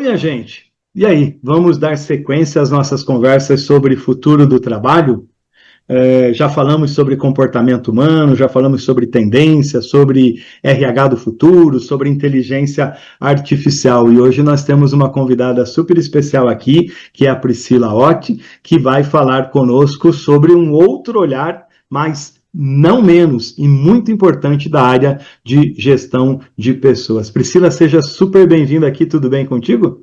minha gente. E aí, vamos dar sequência às nossas conversas sobre futuro do trabalho? Já falamos sobre comportamento humano, já falamos sobre tendência, sobre RH do futuro, sobre inteligência artificial. E hoje nós temos uma convidada super especial aqui, que é a Priscila Otti, que vai falar conosco sobre um outro olhar, mas não menos e muito importante da área de gestão de pessoas. Priscila, seja super bem-vinda aqui, tudo bem contigo?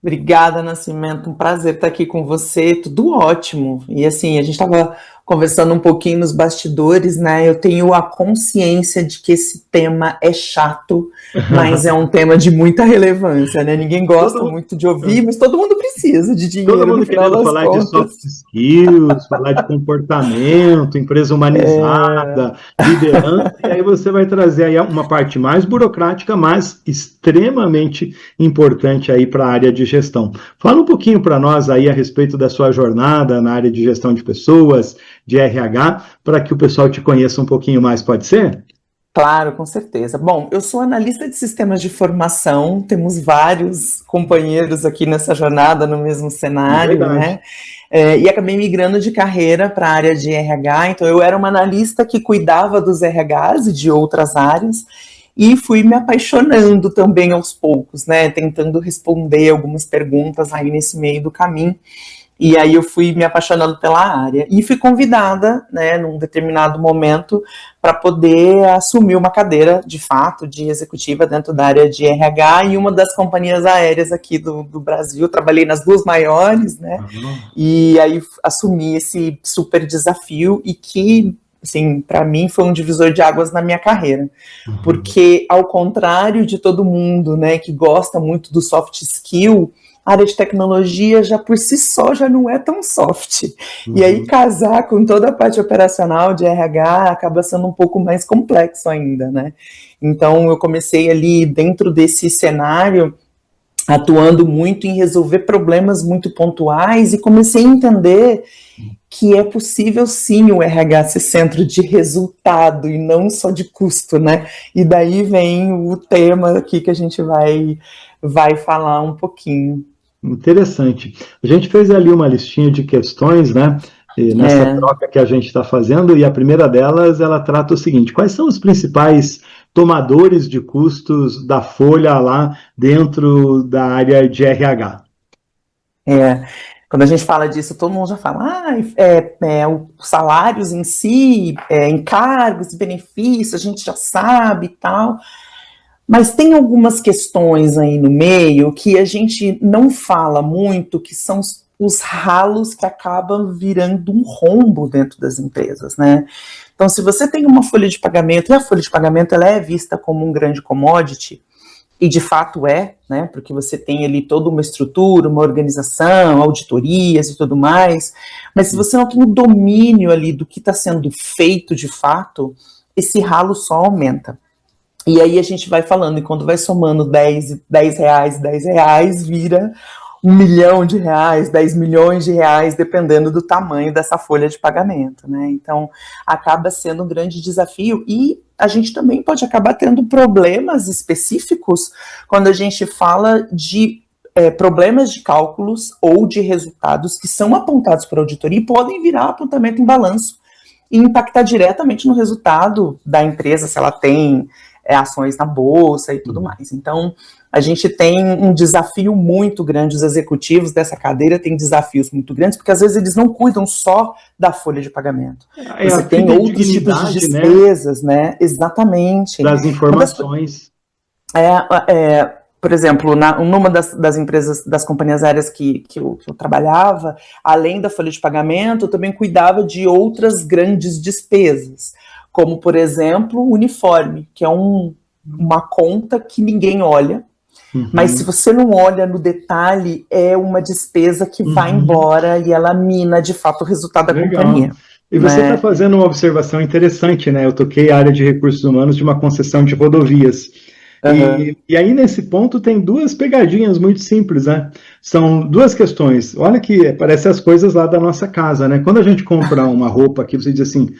Obrigada, Nascimento, um prazer estar aqui com você, tudo ótimo. E assim, a gente estava conversando um pouquinho nos bastidores, né? Eu tenho a consciência de que esse tema é chato, mas é um tema de muita relevância, né? Ninguém gosta muito de ouvir, mas todo mundo precisa de dinheiro, Todo no mundo final querendo das falar de contas. soft skills, falar de comportamento, empresa humanizada, liderança, e aí você vai trazer aí uma parte mais burocrática, mas extremamente importante aí para a área de gestão. Fala um pouquinho para nós aí a respeito da sua jornada na área de gestão de pessoas, de RH, para que o pessoal te conheça um pouquinho mais, pode ser? Claro, com certeza. Bom, eu sou analista de sistemas de formação, temos vários companheiros aqui nessa jornada no mesmo cenário, Verdade. né? E acabei migrando de carreira para a área de RH, então eu era uma analista que cuidava dos RHs e de outras áreas, e fui me apaixonando também aos poucos, né? Tentando responder algumas perguntas aí nesse meio do caminho. E aí eu fui me apaixonando pela área e fui convidada, né, num determinado momento, para poder assumir uma cadeira, de fato, de executiva dentro da área de RH em uma das companhias aéreas aqui do Brasil. Trabalhei nas duas maiores, né, e aí assumi esse super desafio e que, assim, para mim foi um divisor de águas na minha carreira. Porque, ao contrário de todo mundo, né, que gosta muito do soft skill, a área de tecnologia já por si só já não é tão soft. E aí casar com toda a parte operacional de RH acaba sendo um pouco mais complexo ainda, né? Então eu comecei ali dentro desse cenário atuando muito em resolver problemas muito pontuais e comecei a entender que é possível sim o RH ser centro de resultado e não só de custo, né? E daí vem o tema aqui que a gente vai falar um pouquinho. Interessante. A gente fez ali uma listinha de questões, né? Nessa troca que a gente está fazendo, e a primeira delas, ela trata o seguinte: quais são os principais tomadores de custos da folha lá dentro da área de RH? Quando a gente fala disso, todo mundo já fala, os salários em si, encargos e benefícios, a gente já sabe e tal. Mas tem algumas questões aí no meio que a gente não fala muito, que são os ralos que acabam virando um rombo dentro das empresas, né? Então, se você tem uma folha de pagamento, e a folha de pagamento ela é vista como um grande commodity, e de fato é, né? Porque você tem ali toda uma estrutura, uma organização, auditorias e tudo mais, mas se você não tem o domínio ali do que está sendo feito de fato, esse ralo só aumenta. E aí a gente vai falando, e quando vai somando 10 reais, 10 reais, vira 1 milhão de reais, 10 milhões de reais, dependendo do tamanho dessa folha de pagamento, né? Então, acaba sendo um grande desafio e a gente também pode acabar tendo problemas específicos quando a gente fala de problemas de cálculos ou de resultados que são apontados por auditoria e podem virar apontamento em balanço e impactar diretamente no resultado da empresa, se ela tem ações na bolsa e tudo mais. Então, a gente tem um desafio muito grande, os executivos dessa cadeira têm desafios muito grandes, porque às vezes eles não cuidam só da folha de pagamento. Você tem outros tipos de despesas, né? Exatamente. Das informações. Por exemplo, numa das empresas, das companhias aéreas que eu trabalhava, além da folha de pagamento, eu também cuidava de outras grandes despesas, como, por exemplo, o uniforme, que é uma conta que ninguém olha, mas se você não olha no detalhe, é uma despesa que vai embora e ela mina, de fato, o resultado da companhia. E você está fazendo uma observação interessante, né? Eu toquei a área de recursos humanos de uma concessão de rodovias. E aí, nesse ponto, tem duas pegadinhas muito simples, né? São duas questões. Olha que parece as coisas lá da nossa casa, né? Quando a gente compra uma roupa aqui, você diz assim,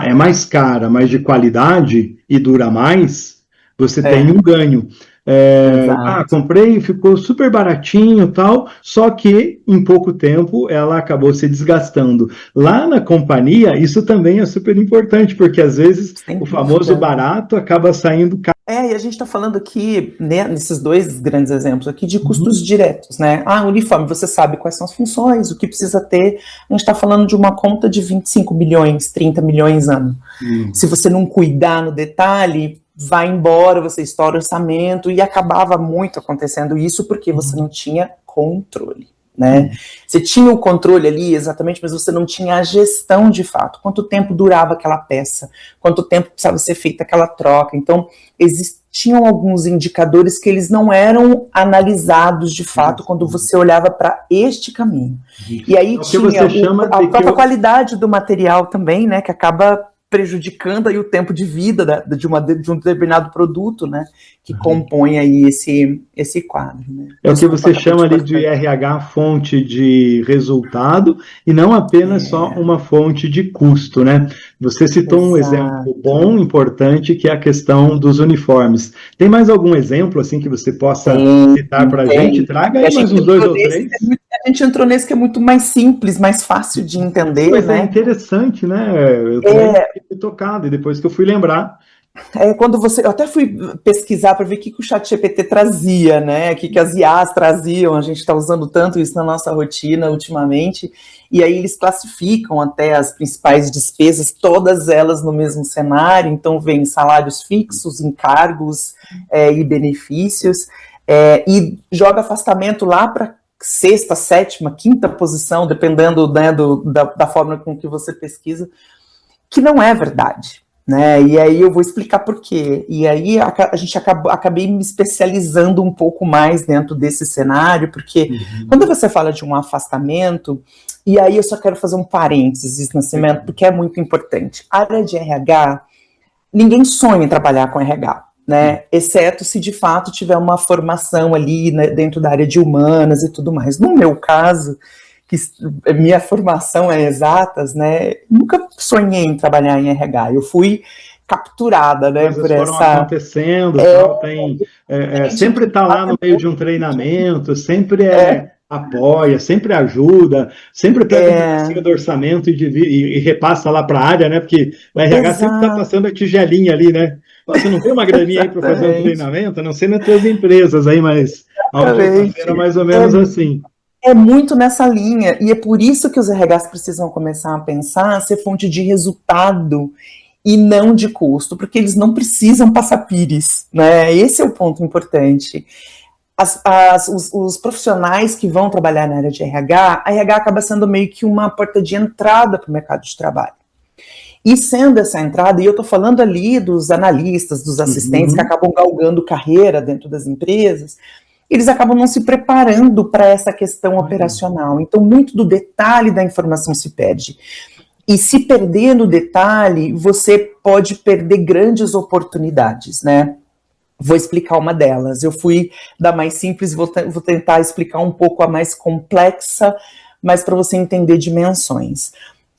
é mais cara, mas de qualidade e dura mais, você tem um ganho. Exato. Comprei, ficou super baratinho e tal, só que em pouco tempo ela acabou se desgastando. Lá na companhia, isso também é super importante, porque às vezes Sem o famoso dúvida. barato acaba saindo caro. E a gente está falando aqui, né, nesses dois grandes exemplos aqui, de custos Uhum. diretos, né? Uniforme, você sabe quais são as funções, o que precisa ter. A gente está falando de uma conta de 25 milhões, 30 milhões ano. Se você não cuidar no detalhe, vai embora, você estoura o orçamento, e acabava muito acontecendo isso porque você não tinha controle. Né? Você tinha o controle ali, exatamente, mas você não tinha a gestão de fato. Quanto tempo durava aquela peça? Quanto tempo precisava ser feita aquela troca? Então, existiam alguns indicadores que eles não eram analisados de fato quando você olhava para este caminho. E aí É o que tinha você chama a de própria qualidade do material também, né, que acaba prejudicando aí o tempo de vida de um determinado produto, né, que compõe aí esse quadro. Né? É o que Desculpa, você acabei chama te ali de cortando. RH fonte de resultado e não apenas só uma fonte de custo, né? Você citou um exemplo bom, Exato. importante, que é a questão dos uniformes. Tem mais algum exemplo assim que você possa citar para a gente? Tem. Traga E aí mais uns dois ou três. a gente entrou nesse que é muito mais simples, mais fácil de entender, Mas é né? interessante, né? Eu também fiquei tocado e depois que eu fui lembrar. Quando eu até fui pesquisar para ver o que o ChatGPT trazia, né? O que as IAs traziam. A gente está usando tanto isso na nossa rotina ultimamente. E aí eles classificam até as principais despesas, todas elas no mesmo cenário. Então vem salários fixos, encargos e benefícios, e joga afastamento lá para sexta, sétima, quinta posição, dependendo, né, da forma com que você pesquisa, que não é verdade. Né? E aí eu vou explicar por quê. E aí acabei me especializando um pouco mais dentro desse cenário, porque quando você fala de um afastamento, e aí eu só quero fazer um parênteses, Nascimento, porque é muito importante. A área de RH, ninguém sonha em trabalhar com RH, né? Exceto se de fato tiver uma formação ali, né, dentro da área de humanas e tudo mais. No meu caso, que minha formação é exatas, né? Nunca sonhei em trabalhar em RH. Eu fui capturada, né, Coisas por foram essa. acontecendo, tal, sempre está lá no meio de um treinamento, sempre apoia, sempre ajuda, sempre pega um pedacinho do orçamento e repassa lá para a área, né? Porque o RH sempre está Exato, passando a tigelinha ali, né? Você não tem uma graninha aí para fazer um exatamente, treinamento? Não sei nas tuas empresas aí, mas onde eu passei era exatamente. mais ou menos assim. É muito nessa linha, e é por isso que os RHs precisam começar a pensar ser fonte de resultado e não de custo, porque eles não precisam passar pires, né? Esse é o ponto importante. Os profissionais que vão trabalhar na área de RH, a RH acaba sendo meio que uma porta de entrada para o mercado de trabalho. E sendo essa entrada, e eu estou falando ali dos analistas, dos assistentes que acabam galgando carreira dentro das empresas, eles acabam não se preparando para essa questão operacional. Então, muito do detalhe da informação se perde. E se perder no detalhe, você pode perder grandes oportunidades, né? Vou explicar uma delas. Eu fui da mais simples, vou tentar explicar um pouco a mais complexa, mas para você entender dimensões.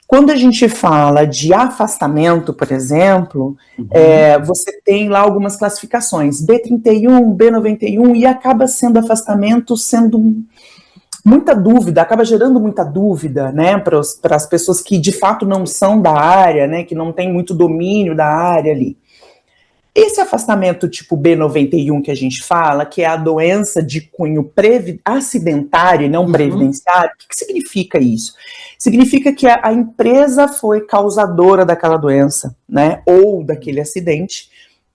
Quando a gente fala de afastamento, por exemplo, você tem lá algumas classificações, B31, B91, e acaba sendo afastamento, sendo muita dúvida, acaba gerando muita dúvida, né, para as pessoas que de fato não são da área, né, que não tem muito domínio da área ali. Esse afastamento tipo B91 que a gente fala, que é a doença de cunho acidentário e não previdenciário, o que significa isso? Significa que a empresa foi causadora daquela doença, né, ou daquele acidente,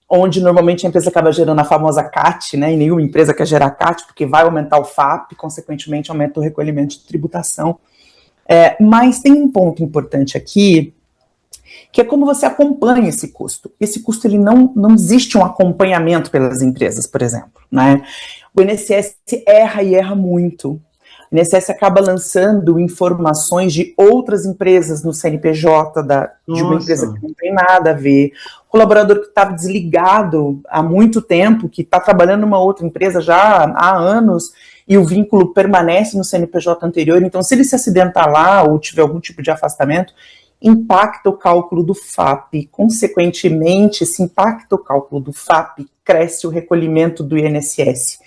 onde normalmente a empresa acaba gerando a famosa CAT, né, e nenhuma empresa quer gerar CAT, porque vai aumentar o FAP, consequentemente aumenta o recolhimento de tributação. Mas tem um ponto importante aqui, que é como você acompanha esse custo. Esse custo, ele não existe um acompanhamento pelas empresas, por exemplo, né? O INSS erra e erra muito. O INSS acaba lançando informações de outras empresas no CNPJ de uma empresa que não tem nada a ver. O colaborador que estava desligado há muito tempo, que está trabalhando numa outra empresa já há anos, e o vínculo permanece no CNPJ anterior. Então, se ele se acidentar lá ou tiver algum tipo de afastamento, impacta o cálculo do FAP. Consequentemente, se impacta o cálculo do FAP, cresce o recolhimento do INSS.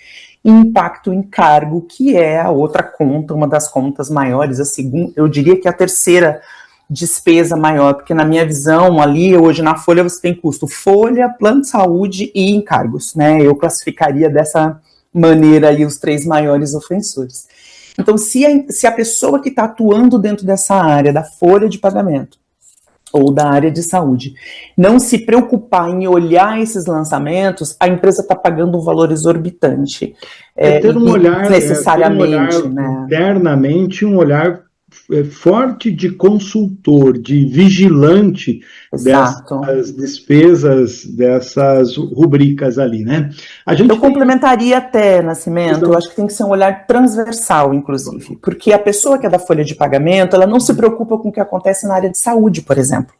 Impacto em cargo, que é a outra conta, uma das contas maiores, a segunda, eu diria que a terceira despesa maior, porque na minha visão ali, hoje na folha você tem custo folha, plano de saúde e encargos, né? Eu classificaria dessa maneira aí os 3 maiores ofensores. Então, se a pessoa que está atuando dentro dessa área da folha de pagamento ou da área de saúde não se preocupar em olhar esses lançamentos, a empresa está pagando um valor exorbitante. Ter um olhar, necessariamente, né? Internamente, um olhar forte de consultor, de vigilante. Exato. Dessas despesas, dessas rubricas ali, né? Eu complementaria até, Nascimento, eu acho que tem que ser um olhar transversal, inclusive, porque a pessoa que é da folha de pagamento, ela não se preocupa com o que acontece na área de saúde, por exemplo.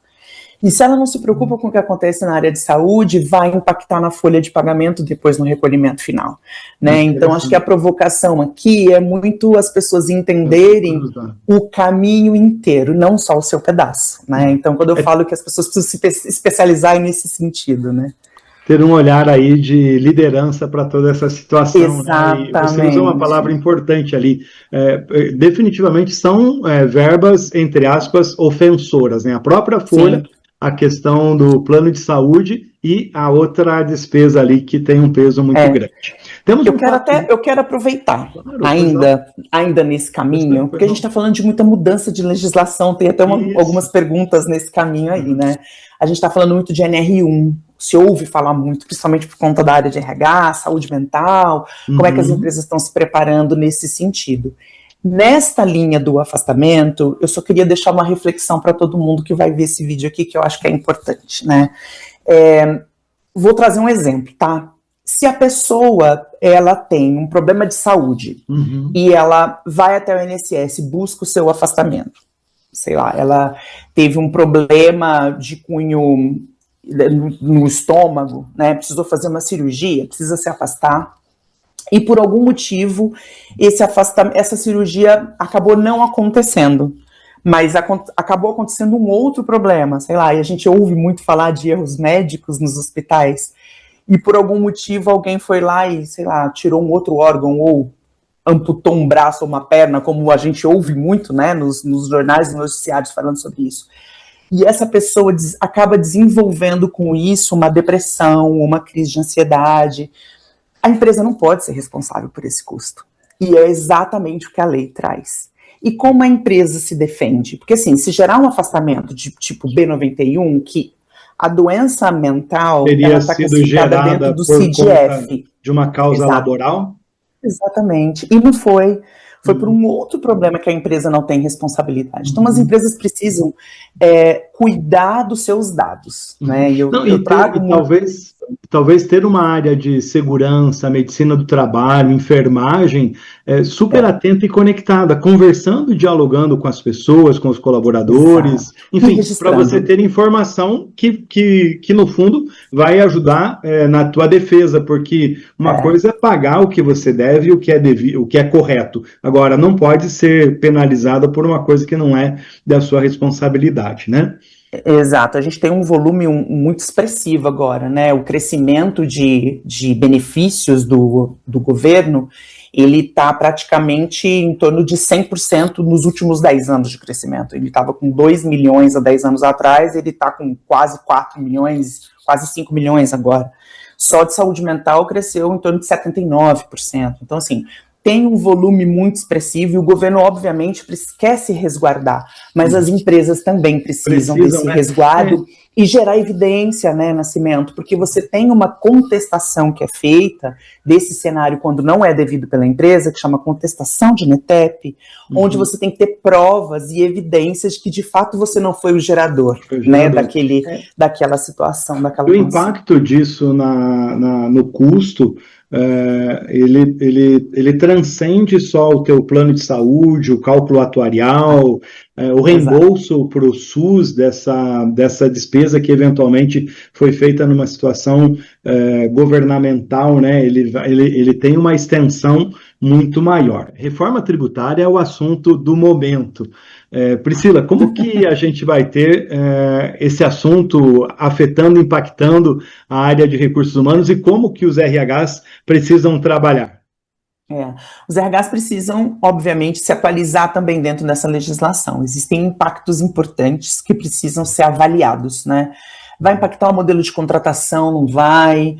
E se ela não se preocupa com o que acontece na área de saúde, vai impactar na folha de pagamento depois no recolhimento final, né? Então, acho que a provocação aqui é muito as pessoas entenderem o caminho inteiro, não só o seu pedaço, né? Então, quando eu falo que as pessoas precisam se especializar nesse sentido, né? Ter um olhar aí de liderança para toda essa situação. Exatamente. Né? E você usou uma palavra importante ali. Definitivamente são verbas, entre aspas, ofensoras, né? A própria folha, sim, a questão do plano de saúde e a outra despesa ali que tem um peso muito grande. Eu quero aproveitar, claro, ainda nesse caminho, porque a gente está falando de muita mudança de legislação, tem até algumas perguntas nesse caminho aí, né? A gente está falando muito de NR1, se ouve falar muito, principalmente por conta da área de RH, saúde mental, como é que as empresas estão se preparando nesse sentido. Nesta linha do afastamento, eu só queria deixar uma reflexão para todo mundo que vai ver esse vídeo aqui, que eu acho que é importante, né? Vou trazer um exemplo, tá? Se a pessoa, ela tem um problema de saúde e ela vai até o INSS, busca o seu afastamento, sei lá, ela teve um problema de cunho no estômago, né? Precisou fazer uma cirurgia, precisa se afastar. E por algum motivo, essa cirurgia acabou não acontecendo, mas acabou acontecendo um outro problema, sei lá, e a gente ouve muito falar de erros médicos nos hospitais, e por algum motivo alguém foi lá e, sei lá, tirou um outro órgão, ou amputou um braço ou uma perna, como a gente ouve muito, né, nos jornais e noticiários falando sobre isso. E essa pessoa acaba desenvolvendo com isso uma depressão, uma crise de ansiedade. A empresa não pode ser responsável por esse custo. E é exatamente o que a lei traz. E como a empresa se defende? Porque, assim, se gerar um afastamento de tipo B91, que a doença mental está classificada dentro do CIDF. De uma causa laboral? Exatamente. E não foi. Foi por um outro problema que a empresa não tem responsabilidade. Então, as empresas precisam cuidar dos seus dados. Né? E talvez ter uma área de segurança, medicina do trabalho, enfermagem, super atenta e conectada, conversando, dialogando com as pessoas, com os colaboradores, exato, enfim, para você ter informação que no fundo vai ajudar na tua defesa, porque uma coisa é pagar o que você deve e o que é correto. Agora, não pode ser penalizada por uma coisa que não é da sua responsabilidade, né? Exato, a gente tem um volume muito expressivo agora, né? O crescimento de benefícios do governo, ele está praticamente em torno de 100% nos últimos 10 anos de crescimento. Ele estava com 2 milhões há 10 anos atrás, ele está com quase 4 milhões, quase 5 milhões agora. Só de saúde mental cresceu em torno de 79%. Então, assim, tem um volume muito expressivo e o governo, obviamente, quer se resguardar, mas as empresas também precisam desse resguardo e gerar evidência, né, Nascimento, porque você tem uma contestação que é feita desse cenário quando não é devido pela empresa, que chama contestação de NETEP, onde você tem que ter provas e evidências de que, de fato, você não foi o gerador, né, daquela situação, daquela condição. O impacto disso no custo, ele transcende só o teu plano de saúde, o cálculo atuarial, o reembolso para o SUS dessa despesa que eventualmente foi feita numa situação governamental, né? Ele tem uma extensão muito maior. Reforma tributária é o assunto do momento. Priscila, como que a gente vai ter esse assunto afetando, impactando a área de recursos humanos e como que os RHs precisam trabalhar? Os RHs precisam, obviamente, se atualizar também dentro dessa legislação. Existem impactos importantes que precisam ser avaliados, né? Vai impactar o modelo de contratação, não vai?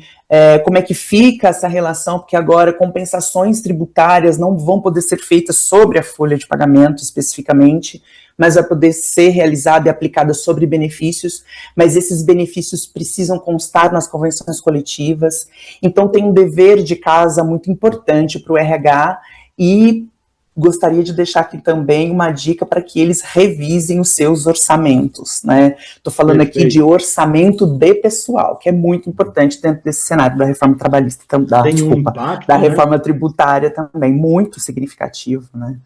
Como é que fica essa relação? Porque agora compensações tributárias não vão poder ser feitas sobre a folha de pagamento especificamente, mas vai poder ser realizada e aplicada sobre benefícios, mas esses benefícios precisam constar nas convenções coletivas. Então tem um dever de casa muito importante para o RH e gostaria de deixar aqui também uma dica para que eles revisem os seus orçamentos, né? Estou falando aqui de orçamento de pessoal, que é muito importante dentro desse cenário da reforma trabalhista, da reforma tributária também, muito significativo, né?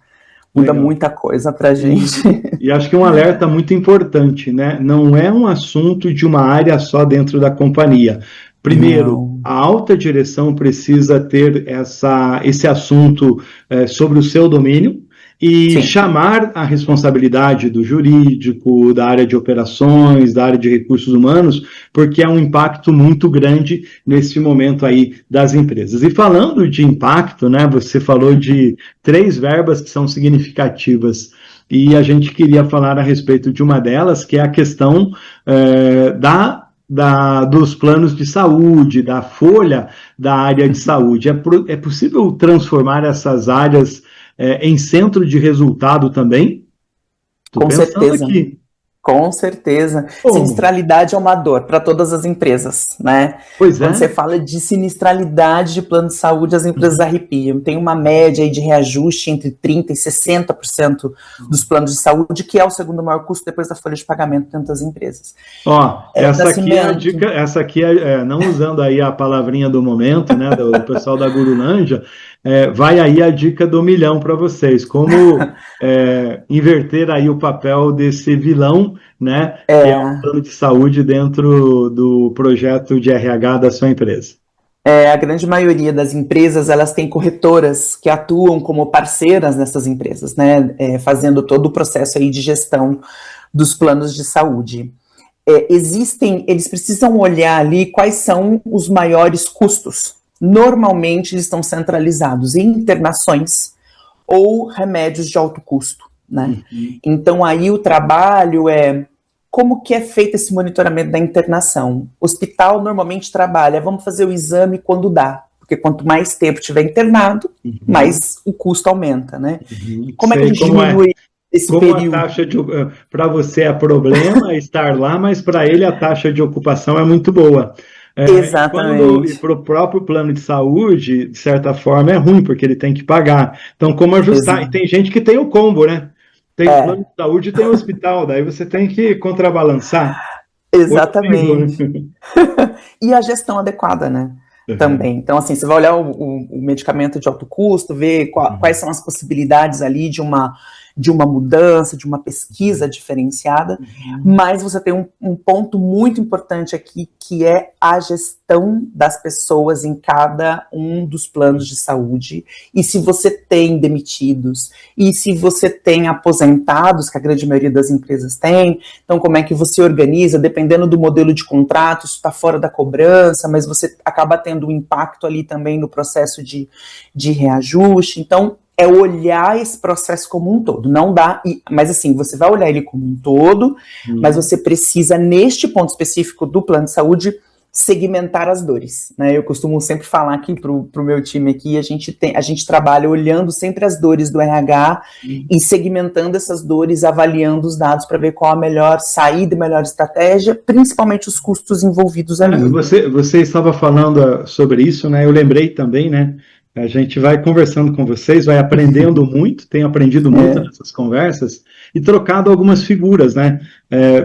Muda muita coisa para a gente. E acho que um alerta muito importante, né? Não é um assunto de uma área só dentro da companhia. Primeiro, a alta direção precisa ter esse assunto sobre o seu domínio e chamar a responsabilidade do jurídico, da área de operações, da área de recursos humanos, porque é um impacto muito grande nesse momento aí das empresas. E falando de impacto, né, você falou de 3 verbas que são significativas, e a gente queria falar a respeito de uma delas, que é a questão dos planos de saúde, da folha da área de saúde. É possível transformar essas áreas em centro de resultado também? Com certeza. Aqui. Com certeza. Sinistralidade é uma dor para todas as empresas, né? Pois Quando você fala de sinistralidade de plano de saúde, as empresas arrepiam. Tem uma média aí de reajuste entre 30% e 60% dos planos de saúde, que é o segundo maior custo depois da folha de pagamento dentro das empresas. Essa aqui é a dica, não usando aí a palavrinha do momento, né, do pessoal da Gurulândia, vai aí a dica do milhão para vocês, como inverter aí o papel desse vilão, né, que é o plano de saúde dentro do projeto de RH da sua empresa. A grande maioria das empresas, elas têm corretoras que atuam como parceiras nessas empresas, né, fazendo todo o processo aí de gestão dos planos de saúde. Eles precisam olhar ali quais são os maiores custos. Normalmente eles estão centralizados em internações ou remédios de alto custo, né? Então aí o trabalho como que é feito esse monitoramento da internação? O hospital normalmente trabalha, vamos fazer o exame quando dá, porque quanto mais tempo tiver internado, mais o custo aumenta, né? Como é que a gente diminui esse período? Para você é problema estar lá, mas para ele a taxa de ocupação é muito boa. Exatamente. E para o próprio plano de saúde, de certa forma, é ruim, porque ele tem que pagar. Então, como ajustar? E tem gente que tem o combo, né? Tem o plano de saúde e tem o hospital, daí você tem que contrabalançar. Exatamente. E a gestão adequada, né? Também. Então, assim, você vai olhar o medicamento de alto custo, ver quais são as possibilidades ali de uma mudança, de uma pesquisa diferenciada, mas você tem um ponto muito importante aqui, que é a gestão das pessoas em cada um dos planos de saúde, e se você tem demitidos, e se você tem aposentados, que a grande maioria das empresas tem, então como é que você organiza, dependendo do modelo de contrato, isso está fora da cobrança, mas você acaba tendo um impacto ali também no processo de reajuste. Então, olhar esse processo como um todo, não dá, mas assim, você vai olhar ele como um todo, mas você precisa, neste ponto específico do plano de saúde, segmentar as dores, né? Eu costumo sempre falar aqui pro meu time aqui, a gente trabalha olhando sempre as dores do RH e segmentando essas dores, avaliando os dados para ver qual a melhor saída e melhor estratégia, principalmente os custos envolvidos ali. Você estava falando sobre isso, né? Eu lembrei também, né? A gente vai conversando com vocês, vai aprendendo muito, tenho aprendido muito nessas conversas e trocado algumas figuras, né?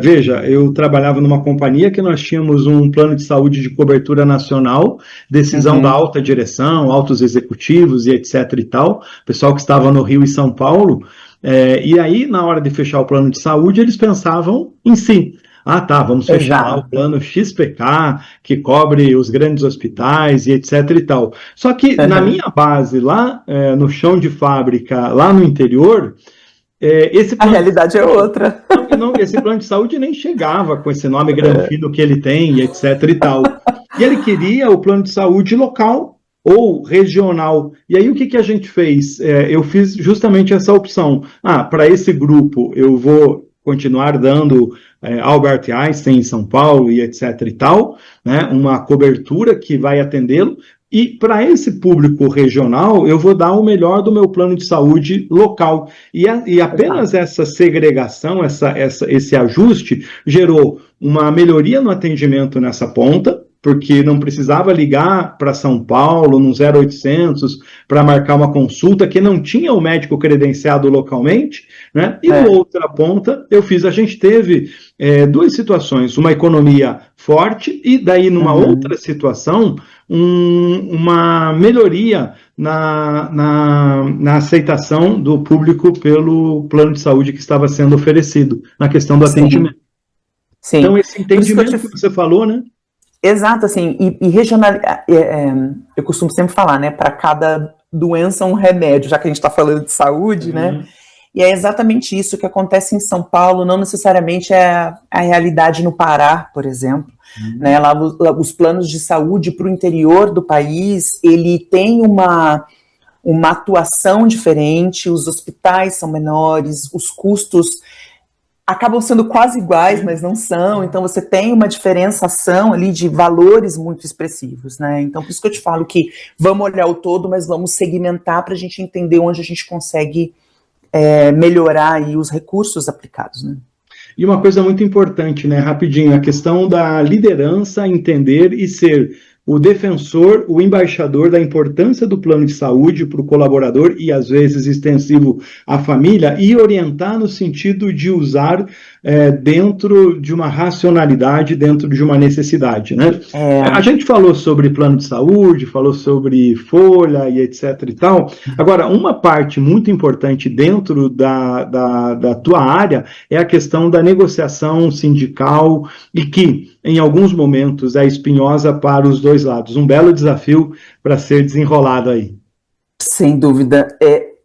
Veja, eu trabalhava numa companhia que nós tínhamos um plano de saúde de cobertura nacional, decisão da alta direção, altos executivos e etc e tal, pessoal que estava no Rio e São Paulo, e aí na hora de fechar o plano de saúde eles pensavam em si. Ah, tá, vamos fechar lá o Exato. plano XPK, que cobre os grandes hospitais e etc e tal. Só que na Uhum. minha base, lá no chão de fábrica, lá no interior, esse A plano de realidade é saúde, outra. esse plano de saúde nem chegava com esse nome granfino que ele tem, e etc e tal. E ele queria o plano de saúde local ou regional. E aí o que a gente fez? Eu fiz justamente essa opção. Ah, para esse grupo eu vou continuar dando Albert Einstein em São Paulo e etc e tal, né, uma cobertura que vai atendê-lo, e para esse público regional, eu vou dar o melhor do meu plano de saúde local. E apenas Exato. essa segregação, esse ajuste, gerou uma melhoria no atendimento nessa ponta, porque não precisava ligar para São Paulo, no 0800, para marcar uma consulta, que não tinha o médico credenciado localmente, né? E no É. outra ponta, a gente teve duas situações, uma economia forte e daí numa outra Uhum. situação, uma melhoria na aceitação do público pelo plano de saúde que estava sendo oferecido, na questão do Sim, atendimento. sim. Então, esse Por isso que eu te. entendimento que você falou, né? Exato, assim, e regional. Eu costumo sempre falar, né? Para cada doença, um remédio, já que a gente está falando de saúde, né? Uhum. E é exatamente isso que acontece em São Paulo, não necessariamente é a realidade no Pará, por exemplo. Né? Lá, os planos de saúde para o interior do país, ele tem uma atuação diferente, os hospitais são menores, os custos acabam sendo quase iguais, mas não são, então você tem uma diferenciação ali de valores muito expressivos, né? Então, por isso que eu te falo que vamos olhar o todo, mas vamos segmentar para a gente entender onde a gente consegue melhorar aí os recursos aplicados, né? E uma coisa muito importante, né? Rapidinho, a questão da liderança, entender e ser o defensor, o embaixador da importância do plano de saúde para o colaborador e, às vezes, extensivo à família, e orientar no sentido de usar dentro de uma racionalidade, dentro de uma necessidade, né? A gente falou sobre plano de saúde, falou sobre folha e etc e tal. Agora, uma parte muito importante dentro da tua área é a questão da negociação sindical e que, em alguns momentos, é espinhosa para os dois lados. Um belo desafio para ser desenrolado aí. Sem dúvida.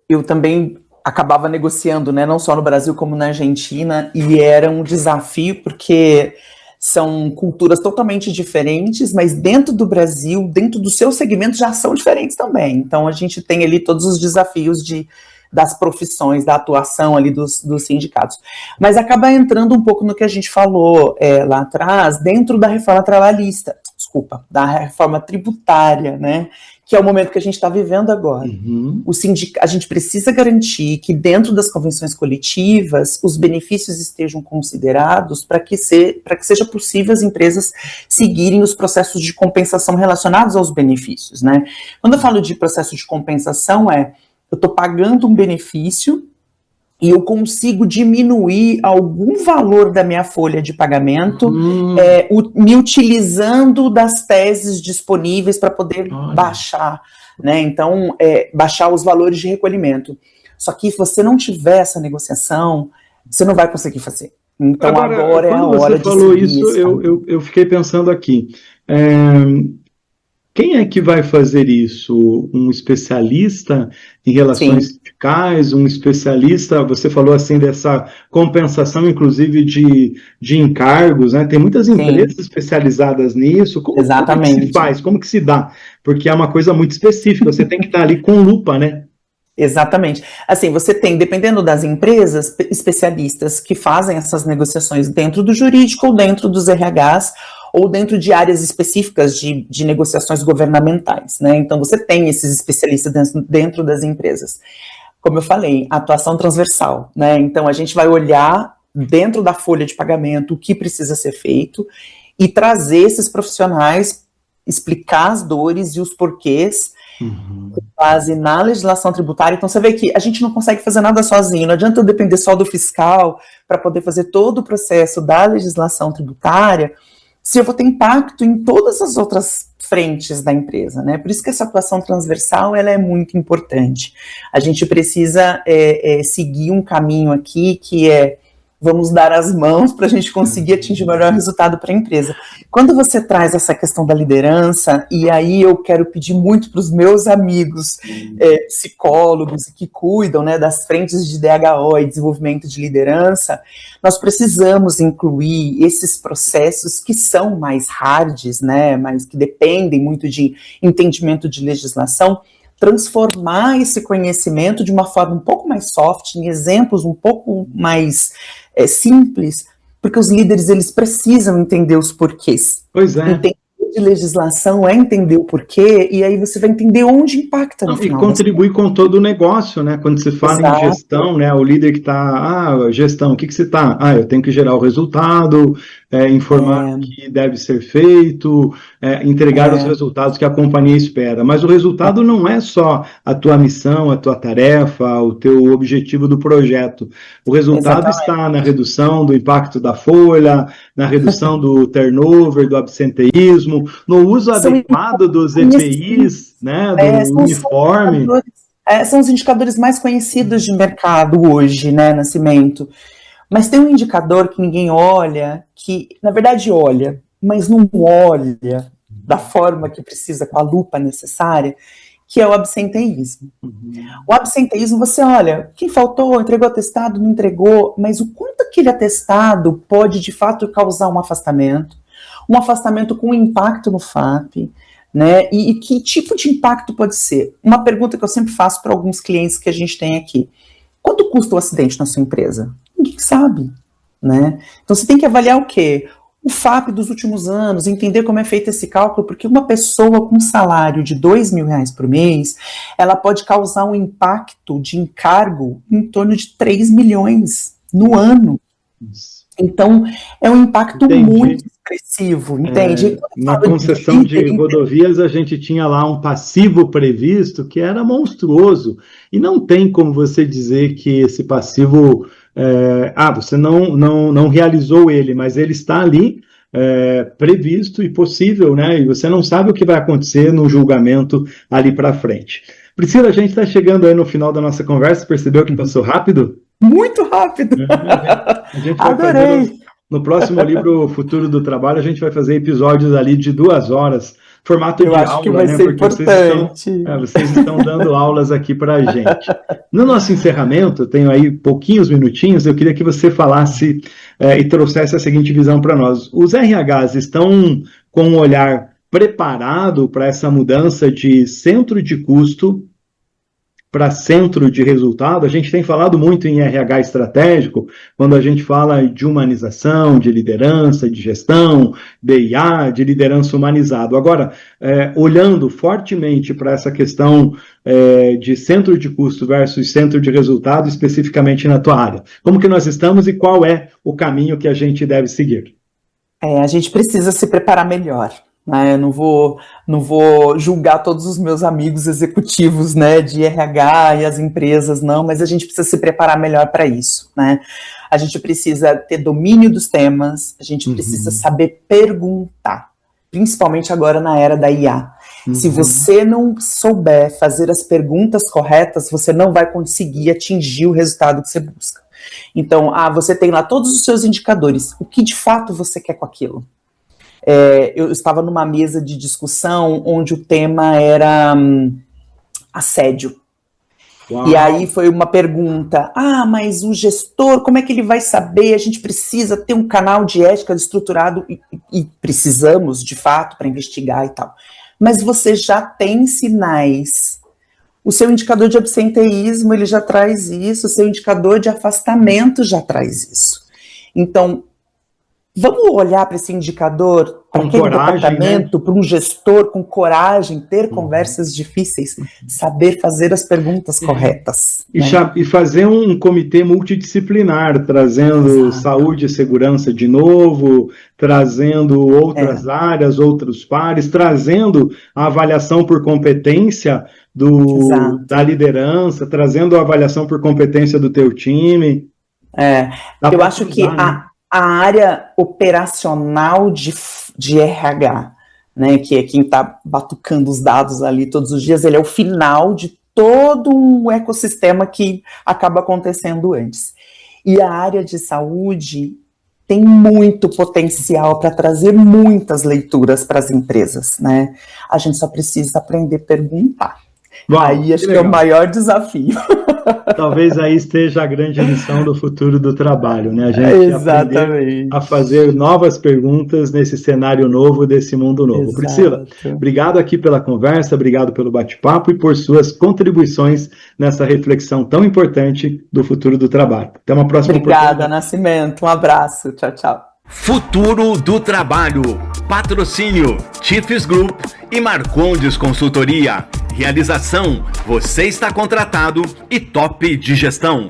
Eu também acabava negociando, né, não só no Brasil como na Argentina, e era um desafio porque são culturas totalmente diferentes, mas dentro do Brasil, dentro do seu segmento, já são diferentes também. Então a gente tem ali todos os desafios das profissões, da atuação ali dos sindicatos. Mas acaba entrando um pouco no que a gente falou lá atrás, dentro da reforma trabalhista, desculpa, da reforma tributária, né? Que é o momento que a gente está vivendo agora. Uhum. A gente precisa garantir que dentro das convenções coletivas os benefícios estejam considerados para que seja possível as empresas seguirem os processos de compensação relacionados aos benefícios, né? Quando eu falo de processo de compensação, eu estou pagando um benefício e eu consigo diminuir algum valor da minha folha de pagamento me utilizando das teses disponíveis para poder baixar, né? Então, baixar os valores de recolhimento. Só que se você não tiver essa negociação, você não vai conseguir fazer. Então, agora é a quando você hora de falou seguir isso, esse caminho. eu fiquei pensando aqui. Quem é que vai fazer isso? Um especialista em relações Sim, sindicais, um especialista, você falou assim dessa compensação, inclusive de encargos, né? Tem muitas empresas sim, especializadas nisso. Como é que se exatamente. faz? Como que se dá? Porque é uma coisa muito específica, você tem que estar ali com lupa, né? Exatamente. Assim, você tem, dependendo das empresas, especialistas que fazem essas negociações dentro do jurídico ou dentro dos RHs ou dentro de áreas específicas de negociações governamentais, né? Então, você tem esses especialistas dentro das empresas. Como eu falei, atuação transversal, né? Então, a gente vai olhar dentro da folha de pagamento o que precisa ser feito e trazer esses profissionais, explicar as dores e os porquês com base na legislação tributária. Então você vê que a gente não consegue fazer nada sozinho, não adianta eu depender só do fiscal para poder fazer todo o processo da legislação tributária, se eu vou ter impacto em todas as outras frentes da empresa, né? Por isso que essa atuação transversal ela é muito importante. A gente precisa seguir um caminho aqui que é vamos dar as mãos para a gente conseguir atingir o melhor resultado para a empresa. Quando você traz essa questão da liderança, e aí eu quero pedir muito para os meus amigos psicólogos que cuidam, né, das frentes de DHO e desenvolvimento de liderança, nós precisamos incluir esses processos que são mais hards, né, mas que dependem muito de entendimento de legislação, transformar esse conhecimento de uma forma um pouco mais soft, em exemplos um pouco mais simples, porque os líderes, eles precisam entender os porquês. Pois é. Entender de legislação é entender o porquê, e aí você vai entender onde impacta no final. E contribuir com todo o negócio, né? Quando se fala em gestão, né? O líder que está, gestão, o que você está? Eu tenho que gerar o resultado, informar o que deve ser feito, entregar os resultados que a companhia espera. Mas o resultado não é só a tua missão, a tua tarefa, o teu objetivo do projeto. O resultado está na redução do impacto da folha, na redução do turnover, do absenteísmo, no uso adequado dos EPIs, né, do uniforme. São os indicadores mais conhecidos de mercado hoje, né, Nascimento. Mas tem um indicador que ninguém olha, que na verdade olha, mas não olha da forma que precisa, com a lupa necessária, que é o absenteísmo. O absenteísmo, você olha, quem faltou, entregou atestado, não entregou, mas o quanto aquele atestado pode de fato causar um afastamento com impacto no FAP, né? E que tipo de impacto pode ser? Uma pergunta que eu sempre faço para alguns clientes que a gente tem aqui: quanto custa o acidente na sua empresa? Ninguém sabe, né? Então você tem que avaliar o quê? O FAP dos últimos anos, entender como é feito esse cálculo, porque uma pessoa com um salário de R$2.000 por mês, ela pode causar um impacto de encargo em torno de 3 milhões no ano. Então, é um impacto muito expressivo, entende? Na concessão de rodovias, a gente tinha lá um passivo previsto que era monstruoso, e não tem como você dizer que esse passivo, você não realizou ele, mas ele está ali, previsto e possível, né? E você não sabe o que vai acontecer no julgamento ali para frente. Priscila, a gente está chegando aí no final da nossa conversa, percebeu que passou rápido? Muito rápido! A gente vai Adorei! fazer no próximo livro Futuro do Trabalho, a gente vai fazer episódios ali de 2 horas, formato de aula, que vai ser porque vocês estão dando aulas aqui para a gente. No nosso encerramento, eu tenho aí pouquinhos minutinhos, eu queria que você falasse e trouxesse a seguinte visão para nós. Os RHs estão com um olhar preparado para essa mudança de centro de custo para centro de resultado? A gente tem falado muito em RH estratégico, quando a gente fala de humanização, de liderança, de gestão, DIA, de liderança humanizado. Agora, olhando fortemente para essa questão de centro de custo versus centro de resultado, especificamente na tua área, como que nós estamos e qual é o caminho que a gente deve seguir? A gente precisa se preparar melhor. Eu não vou julgar todos os meus amigos executivos, né, de RH e as empresas, não, mas a gente precisa se preparar melhor para isso, né? A gente precisa ter domínio dos temas, a gente precisa saber perguntar, principalmente agora na era da IA. Se você não souber fazer as perguntas corretas, você não vai conseguir atingir o resultado que você busca. Então, você tem lá todos os seus indicadores, o que de fato você quer com aquilo? Eu estava numa mesa de discussão onde o tema era assédio. Uau. E aí foi uma pergunta, mas o gestor, como é que ele vai saber? A gente precisa ter um canal de ética estruturado, e precisamos, de fato, para investigar e tal. Mas você já tem sinais. O seu indicador de absenteísmo, ele já traz isso, o seu indicador de afastamento já traz isso. Então, vamos olhar para esse indicador, para aquele departamento, né? Para um gestor com coragem, ter conversas difíceis, saber fazer as perguntas corretas. E fazer um comitê multidisciplinar, trazendo saúde e segurança de novo, trazendo outras áreas, outros pares, trazendo a avaliação por competência da liderança, trazendo a avaliação por competência do teu time. Eu acho que a área operacional de RH, né, que é quem está batucando os dados ali todos os dias, ele é o final de todo um ecossistema que acaba acontecendo antes. E a área de saúde tem muito potencial para trazer muitas leituras para as empresas, né? A gente só precisa aprender a perguntar. Bom, aí acho que é o maior desafio. Talvez aí esteja a grande lição do futuro do trabalho, né? A gente aprender a fazer novas perguntas nesse cenário novo, desse mundo novo. Exato. Priscila, obrigado aqui pela conversa, obrigado pelo bate-papo e por suas contribuições nessa reflexão tão importante do futuro do trabalho. Até uma próxima oportunidade. Obrigada, Nascimento. Um abraço. Tchau, tchau. Futuro do Trabalho. Patrocínio Tifes Group e Marcondes Consultoria. Realização: você está contratado e Top de Gestão.